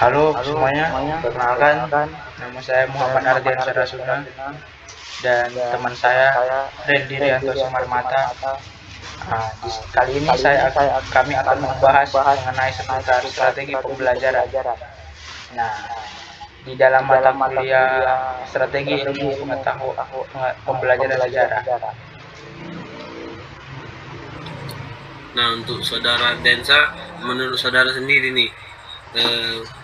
Halo semuanya, perkenalkan nama saya Muhammad Ardian Sarasuna dan teman saya Randy Rianto Simarmata. Kali ini kami akan membahas mengenai seputar strategi pembelajaran. Nah, di dalam mata kuliah strategi ilmu pembelajaran sejarah. Nah, untuk saudara Densa, menurut saudara sendiri nih,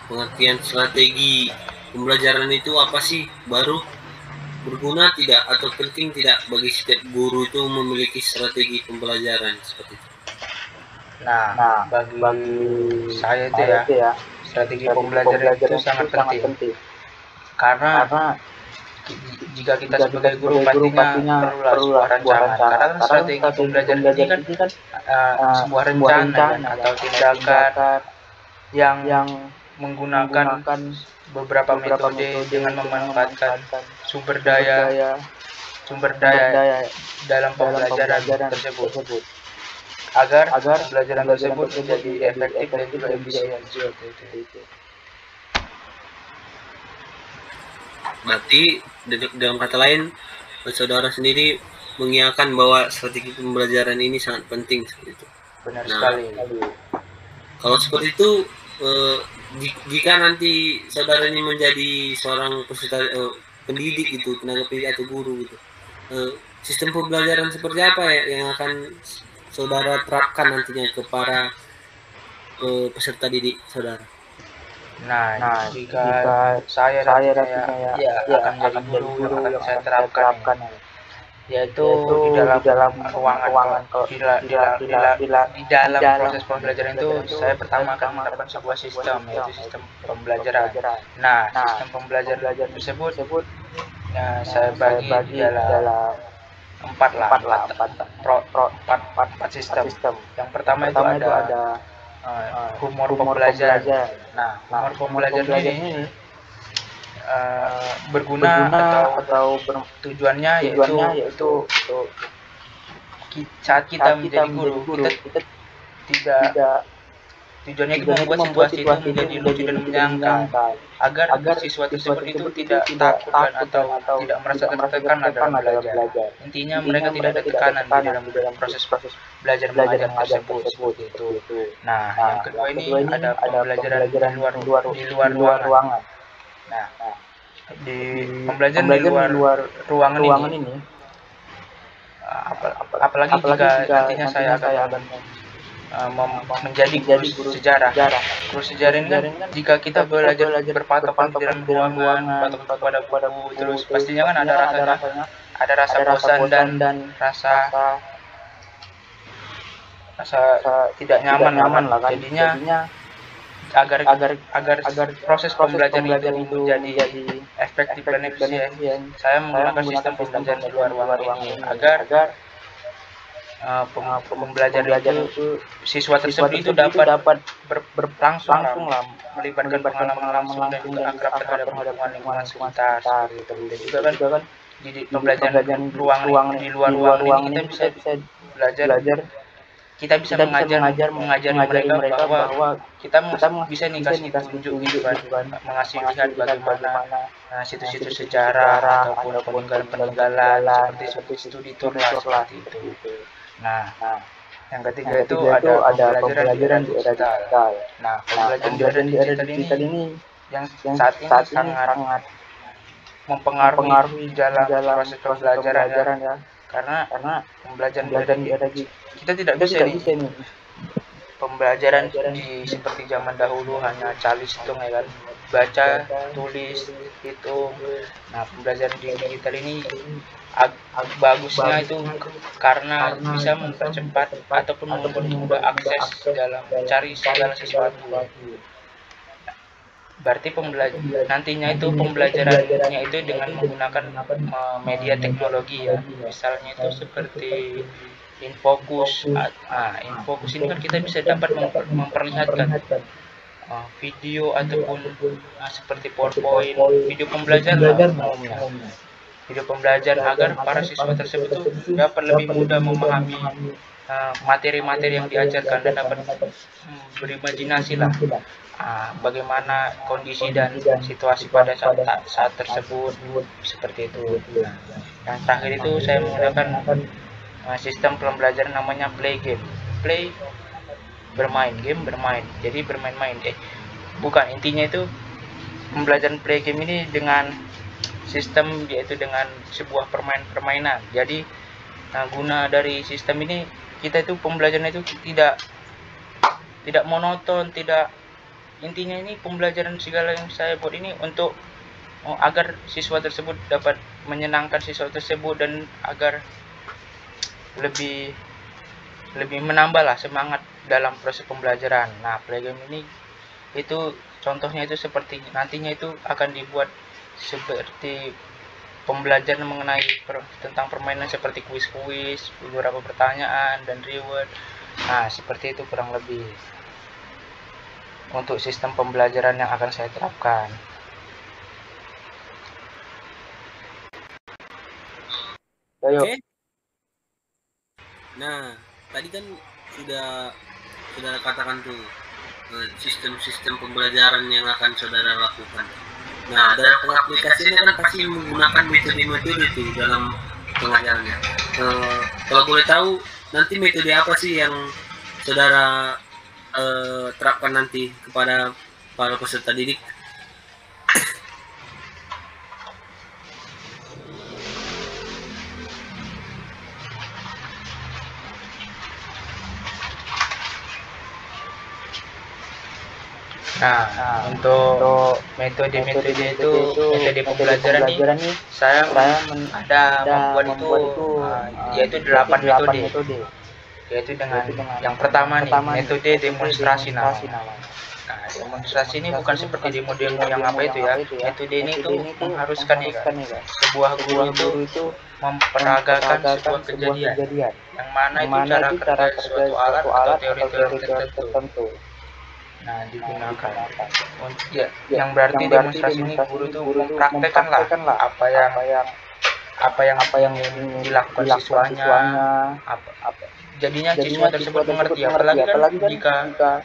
pengertian strategi pembelajaran itu apa sih? Baru berguna tidak atau penting tidak bagi setiap guru itu memiliki strategi pembelajaran seperti itu? Nah, bagi saya itu ya, strategi pembelajaran itu sangat penting. Karena jika kita sebagai guru pastinya perlulah sebuah rancangan. Karena strategi pembelajaran ini kan sebuah rencana atau tindakan yang menggunakan beberapa metode dengan memanfaatkan sumber daya dalam pembelajaran tersebut agar pembelajaran tersebut menjadi efektif dan juga efisien. Berarti dalam kata lain, saudara sendiri mengiyakan bahwa strategi pembelajaran ini sangat penting seperti itu. Benar sekali. Kalau seperti itu, jika nanti saudara ini menjadi seorang peserta pendidik gitu, tenaga pendidik atau guru gitu, sistem pembelajaran seperti apa yang akan saudara terapkan nantinya ke para peserta didik saudara? Nah, jika saya nantinya akan menjadi guru yang akan saya terapkan yaitu di dalam ruangan di dalam proses pembelajaran itu saya pertama akan menerapkan sebuah sistem, yaitu sistem pembelajaran. Nah, sistem pembelajaran tersebut saya bagi di dalam empat sistem. Yang pertama itu ada humor pembelajaran. Nah, humor pembelajaran ini berguna atau tujuannya yaitu saat kita menjadi guru kita tujuannya itu membuat situasi itu menjadi lucu dan menyenangkan agar siswa tersebut itu tidak takut atau tidak merasa tertekan dalam belajar. Intinya mereka tidak ada tekanan di dalam proses belajar mengajar tersebut seperti itu. Nah, yang kedua ini ada pembelajaran di luar ruangan. Nah, di pembelajaran di luar ruangan ini apalagi jika nantinya saya akan menjadi guru sejarah. Guru sejarah ini kan jika kita belajar berpatokan di dalam ruangan, berpatokan kepada buku, terus pastinya kan ada rasa bosan dan rasa tidak nyaman lah kan. Jadinya agar proses pembelajaran itu menjadi efektif dan efisien, saya menggunakan sistem pembelajaran di luar ruangan ini agar pembelajaran itu siswa tersebut itu dapat berlangsung melibatkan pengalaman langsung dan juga akrab terhadap lingkungan sekitar. Dan juga kan di pembelajaran di luar ruangan ini kita bisa belajar, kita bisa mengajari mereka bahwa kita bisa nih kasih tunjuk gitu kan, mengasih lihat bagaimana situs-situs sejarah ataupun peninggalan seperti studi tour lah seperti itu. Nah, yang ketiga itu ada pembelajaran digital. Nah, pembelajaran digital ini yang saat ini sangat mempengaruhi dalam proses pembelajaran ya. Karena pembelajaran kita tidak bisa nih pembelajaran seperti zaman dahulu hanya calis hitung ya kan, baca, tulis, hitung. Nah, pembelajaran digital ini bagusnya itu karena bisa mempercepat ataupun mempermudah akses dalam mencari segala sesuatu. Berarti nantinya itu pembelajarannya itu dengan menggunakan media teknologi ya, misalnya itu seperti Infocus. Infocus ini kan kita bisa dapat memperlihatkan video ataupun seperti PowerPoint, video pembelajaran umumnya. Video pembelajaran agar para siswa tersebut dapat lebih mudah memahami materi-materi yang diajarkan dan dapat berimajinasi lah bagaimana kondisi dan situasi pada saat tersebut seperti itu. Yang terakhir itu saya menggunakan sistem pembelajaran namanya play game. Play bermain, game bermain. Jadi bermain-main. Bukan, intinya itu pembelajaran play game ini dengan sistem yaitu dengan sebuah permainan. Jadi guna dari sistem ini kita itu pembelajaran itu tidak monoton, intinya ini pembelajaran segala yang saya buat ini untuk agar siswa tersebut dapat menyenangkan siswa tersebut dan agar lebih menambahlah semangat dalam proses pembelajaran. Nah, play game ini itu contohnya itu seperti nantinya itu akan dibuat seperti pembelajaran mengenai tentang permainan seperti kuis-kuis, beberapa pertanyaan dan reward. Nah, seperti itu kurang lebih untuk sistem pembelajaran yang akan saya terapkan. Ayo. Oke. Nah, tadi kan sudah katakan tuh sistem-sistem pembelajaran yang akan saudara lakukan. Nah, dalam pengaplikasiannya kan pasti menggunakan metode-metode itu dalam pengajarannya. Kalau boleh tahu, nanti metode apa sih yang saudara terapkan nanti kepada para peserta didik? Nah, untuk metode itu metode pembelajaran nih saya ada membuat itu yaitu 8 metode. Yaitu dengan yang pertama nih metode demonstrasi namanya. Nah, demonstrasi ini bukan seperti demo-demo yang apa itu ya. Metode ini itu mengharuskan ya kan sebuah guru itu memperagakan sebuah kejadian yang mana itu cara kerja suatu alat atau teori-teori tertentu. Nah, digunakan yang berarti demonstrasi ini guru itu mempraktekkan lah apa yang dilakukan siswanya, jadinya siswa tersebut mengerti, apalagi kan jika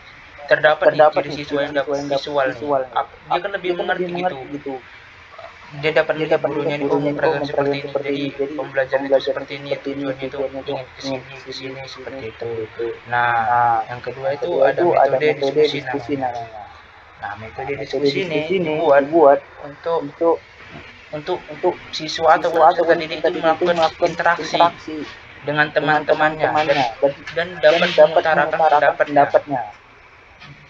terdapat di siswa yang dapat visual dia kan lebih mengerti gitu. Dia dapat melihat gurunya ini memperagakan seperti ini, jadi pembelajaran itu seperti ini, tujuannya itu ingin kesini seperti itu. Nah, yang kedua itu ada metode diskusi namanya. Nah, metode diskusi ini dibuat untuk siswa atau peserta didik itu melakukan interaksi dengan teman-temannya dan dapat mengutarakan pendapatnya,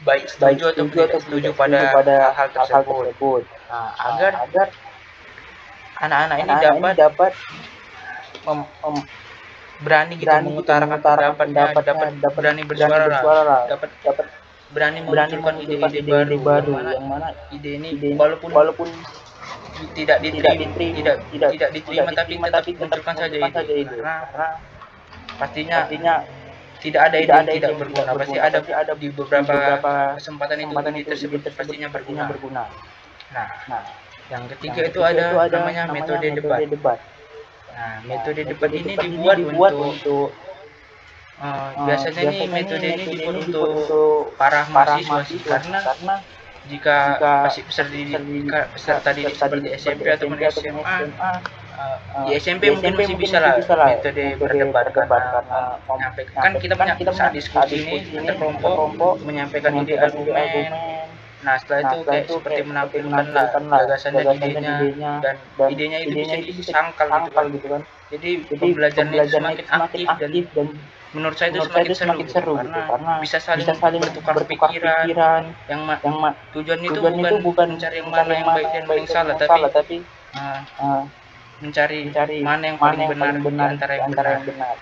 baik setuju atau tidak setuju pada hal tersebut. Nah, agar anak-anak ini dapat berani gitu mengutarakan pendapatnya, dapat berani bersuara, dapat berani memunculkan ide-ide baru, yang mana ide ini walaupun tidak diterima tapi tetap munculkan saja ide. Karena pastinya tidak ada ide yang tidak berguna, pasti ada di beberapa kesempatan itu ide tersebut pastinya berguna. Nah, yang ketiga itu ada namanya metode debat. Nah, metode debat ini dibuat untuk biasanya ini metode ini dibuat untuk para mahasiswa sih, karena jika peserta didik seperti SMP atau SMA, di SMP mungkin masih bisa lah metode berdebat karena menyampaikan, kan kita punya saat diskusi ini antar kelompok menyampaikan ide argumen. Nah, setelah itu kayak seperti menampilkan lah gagasan dan idenya, dan idenya itu bisa disangkal gitu kan. Jadi pembelajaran itu semakin aktif dan menurut saya itu semakin seru karena bisa saling bertukar pikiran, yang tujuan itu bukan mencari yang mana yang baik dan paling salah, tapi mencari mana yang paling benar antara yang benar.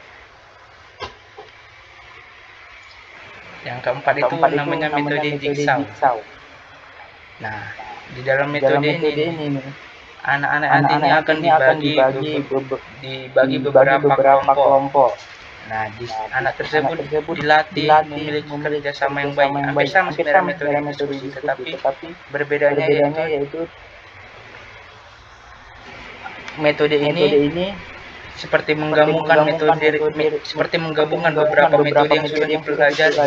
Yang keempat itu namanya metode jigsaw. Nah, di dalam metode ini anak-anak nanti ini akan dibagi beberapa kelompok. Nah, anak tersebut dilatih memiliki kerjasama yang baik. Hampir sama sebenarnya metode diskusi, tetapi berbedanya yaitu metode ini seperti menggabungkan seperti menggabungkan beberapa metode yang sudah dipelajari,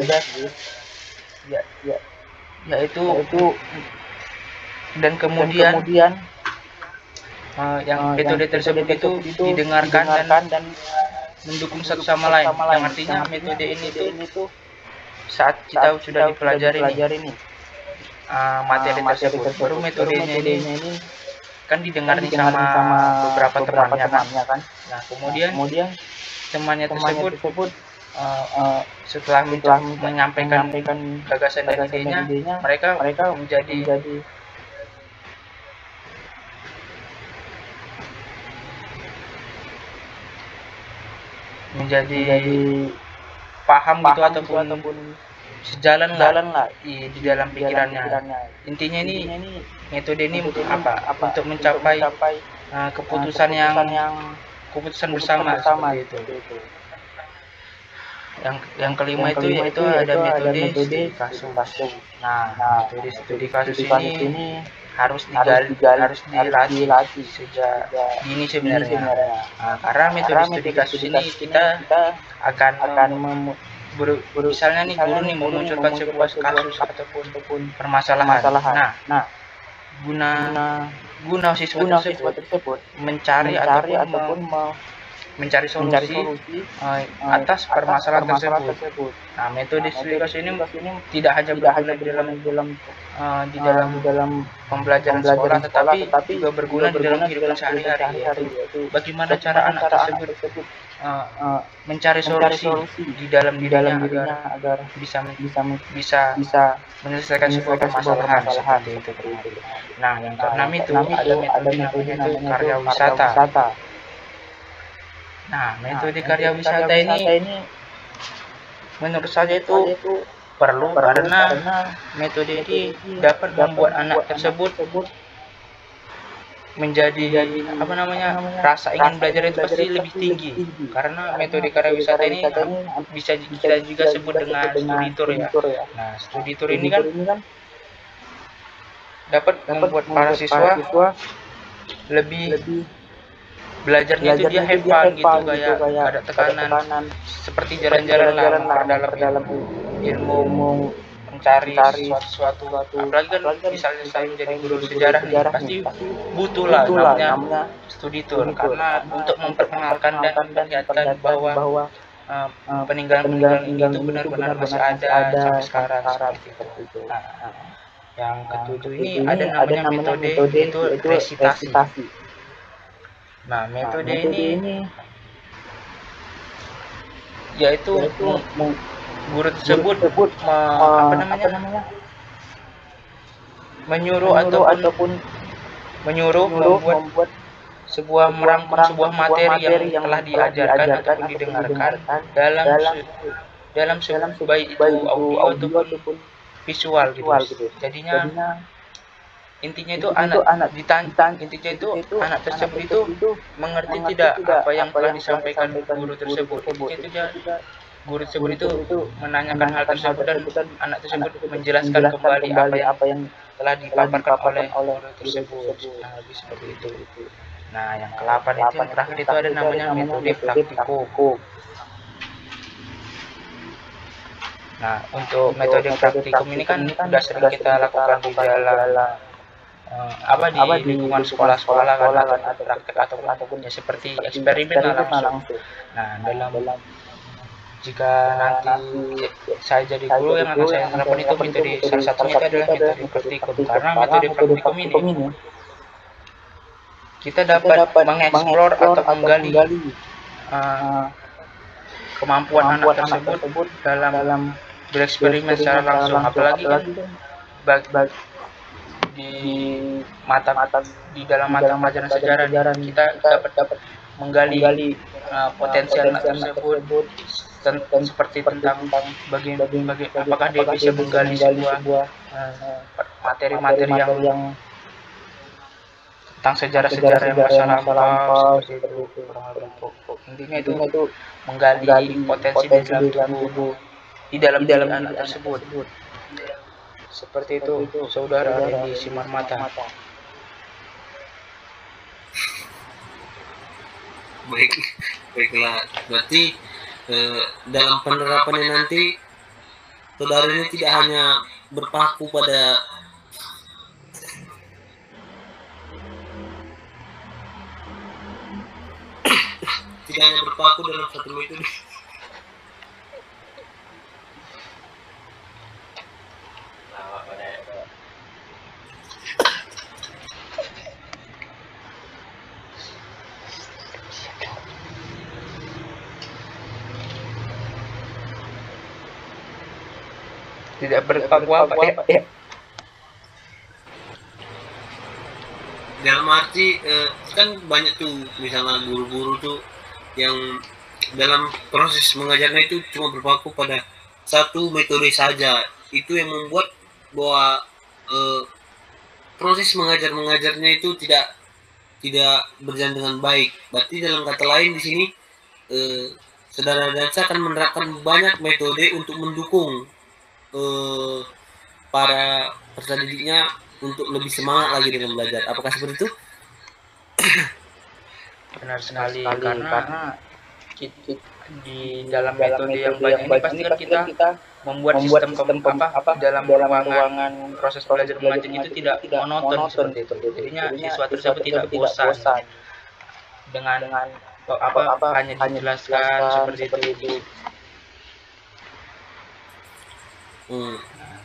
yaitu dan kemudian yang metode tersebut itu didengarkan dan mendukung satu sama lain, yang artinya metode ini tuh saat kita sudah dipelajari nih materi tersebut, baru metodenya ini kan didengar nih sama beberapa temannya kan. Nah kemudian temannya tersebut setelah menyampaikan gagasan dan idenya, mereka menjadi paham gitu ataupun sejalan lah di dalam pikirannya. Intinya ini metode ini untuk apa? Untuk mencapai keputusan bersama seperti itu. Yang kelima itu yaitu ada metode studi kasus. Nah, metode studi kasus ini harus dilatih sejak dini sebenarnya. Nah, karena metode studi kasus ini kita akan misalnya nih guru nih memunculkan sebuah kasus ataupun permasalahan. Nah, guna siswa tersebut mencari ataupun mencari solusi atas permasalahan tersebut. Nah, metode studi kasus ini tidak hanya berguna di dalam pembelajaran sekolah, tetapi juga berguna di dalam kehidupan sehari-hari, yaitu bagaimana cara anak tersebut mencari solusi di dalam dirinya agar bisa menyelesaikan sebuah permasalahan seperti itu. Nah, yang keenam itu ada metode namanya itu karya wisata. Nah, metode karya wisata ini menurut saya itu perlu karena metode ini dapat membuat anak tersebut menjadi rasa ingin belajar itu pasti lebih tinggi, karena metode karya wisata ini bisa kita juga sebut dengan studi tour ya. Nah, studi tour ini kan dapat membuat para siswa lebih belajarnya itu dia have fun gitu, kayak gak ada tekanan, seperti jalan-jalan lah memperdalam ilmu, mencari sesuatu. Apalagi kan misalnya saya menjadi guru sejarah nih, pasti butuh lah namanya studi tour, karena untuk memperkenalkan dan memperlihatkan bahwa peninggalan itu benar-benar masih ada sampai sekarang seperti itu. Nah, yang ketujuh ini ada namanya metode itu resitasi. Nah, metode ini yaitu guru tersebut menyuruh membuat merangkum sebuah materi yang telah diajarkan ataupun didengarkan dalam baik itu audio ataupun visual gitu. Jadinya intinya itu anak tersebut itu mengerti tidak apa yang telah disampaikan guru tersebut. Guru tersebut itu menanyakan hal tersebut dan anak tersebut menjelaskan kembali apa yang telah dipaparkan oleh guru tersebut. Nah, lebih seperti itu. Nah, yang ke-8 itu yang terakhir itu ada namanya metode praktikum. Nah, untuk metode praktikum ini kan sudah sering kita lakukan di dalam di lingkungan sekolah-sekolah kan, atau praktek ataupun ya seperti eksperimen langsung. Nah, jika nanti saya jadi guru, yang akan saya terapkan itu metode, salah satunya itu adalah metode praktikum, karena metode praktikum ini kita dapat mengeksplor atau menggali kemampuan anak tersebut dalam bereksperimen secara langsung, apalagi kan di dalam mata pelajaran sejarah kita dapat menggali potensi anak tersebut seperti tentang apakah dia bisa menggali sebuah materi-materi yang tentang sejarah-sejarah yang masa lampau seperti itu. Intinya itu menggali potensi di dalam diri anak tersebut. Seperti itu, saudara di Sinar Mata. Baiklah, berarti dalam penerapannya nanti saudara ini tidak hanya berpaku pada dalam satu metode. Tidak berpaku apa ya? Dalam arti kan banyak tuh misalnya guru-guru tuh yang dalam proses mengajarnya itu cuma berpaku pada satu metode saja. Itu yang membuat bahwa proses mengajarnya itu tidak berjalan dengan baik. Berarti dalam kata lain di sini saudara Dansa akan menerapkan banyak metode untuk mendukung para peserta didiknya untuk lebih semangat lagi dalam belajar. Apakah seperti itu? Benar sekali, karena di dalam metode yang banyak ini pasti kan kita membuat sistem dalam ruangan proses belajar mengajar itu tidak monoton seperti itu. Jadinya siswa tersebut tidak bosan dengan hanya dijelaskan seperti itu.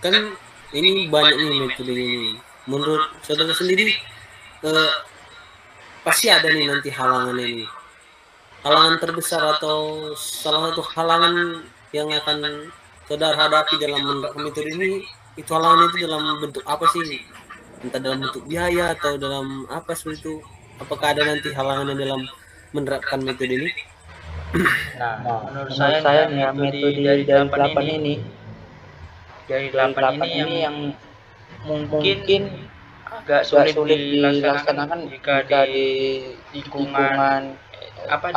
Kan ini banyak nih metode ini. Menurut saudara sendiri pasti ada nih nanti halangannya ini. Halangan terbesar atau salah satu halangan yang akan saudara hadapi dalam menerapkan metode ini, itu halangan itu dalam bentuk apa sih? Entah dalam bentuk biaya atau dalam apa seperti itu. Apakah ada nanti halangannya dalam menerapkan metode ini? Nah, menurut saya metode dari 8 ini yang mungkin agak sulit dilaksanakan jika di lingkungan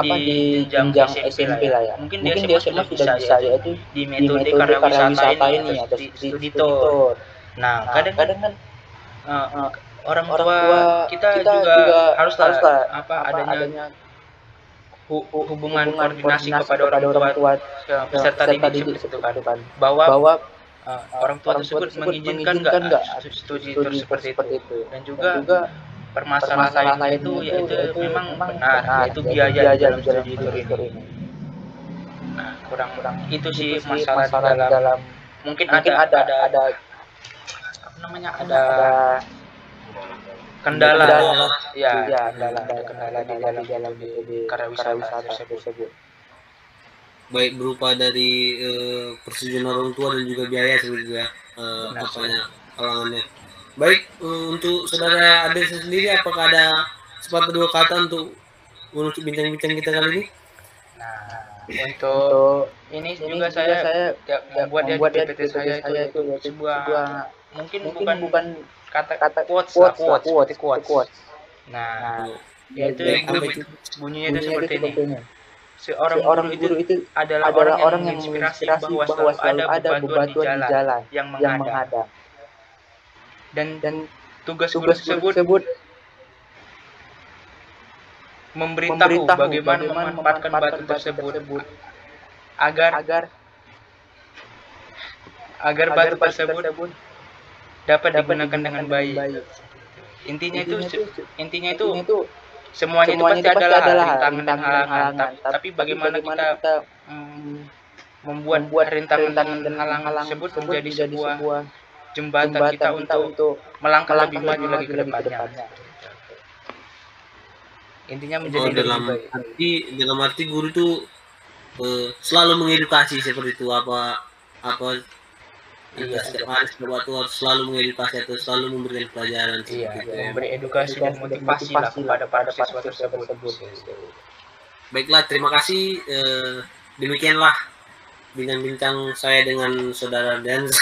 di jenjang SMP lah ya. Mungkin dia semua sudah bisa yaitu di metode karya wisata ini atau di studi tour. Nah, kadang-kadang kan orang tua kita juga harus adanya hubungan koordinasi kepada orang tua peserta didik seperti itu kan, bahwa orang tua tersebut mengizinkan nggak studi tour seperti itu, dan juga permasalahan lain itu yaitu memang benar, yaitu biaya dalam studi tour ini. Nah, kurang itu sih masalah dalam mungkin ada kendala di dalam karya wisata tersebut. Baik berupa dari persetujuan orang tua dan juga biaya seperti ya halangannya. Baik, untuk saudara Ade sendiri, apakah ada sepatah dua kata untuk menutup bincang-bincang kita kali ini? Nah, untuk ini juga saya membuat di PPT saya itu sebuah mungkin bukan kata quotes. Nah, yaitu bunyinya itu seperti ini. Seorang guru itu adalah orang yang menginspirasi bahwa selalu ada bebatuan di jalan yang menghadang. Dan tugas guru tersebut memberitahu bagaimana memanfaatkan batu tersebut agar batu tersebut dapat digunakan dengan baik. Intinya itu semuanya itu pasti adalah rintangan dan halangan, tapi bagaimana kita membuat rintangan dan halangan tersebut menjadi sebuah jembatan kita untuk melangkah lebih maju lagi ke depannya. Intinya menjadi dalam arti guru itu selalu mengedukasi seperti itu, setiap hari harus selalu mengedukasi atau selalu memberikan pelajaran. Memberi edukasi dan motivasi lah kepada siswa tersebut. Baiklah, terima kasih. Demikianlah bincang-bincang saya dengan saudara Dansa.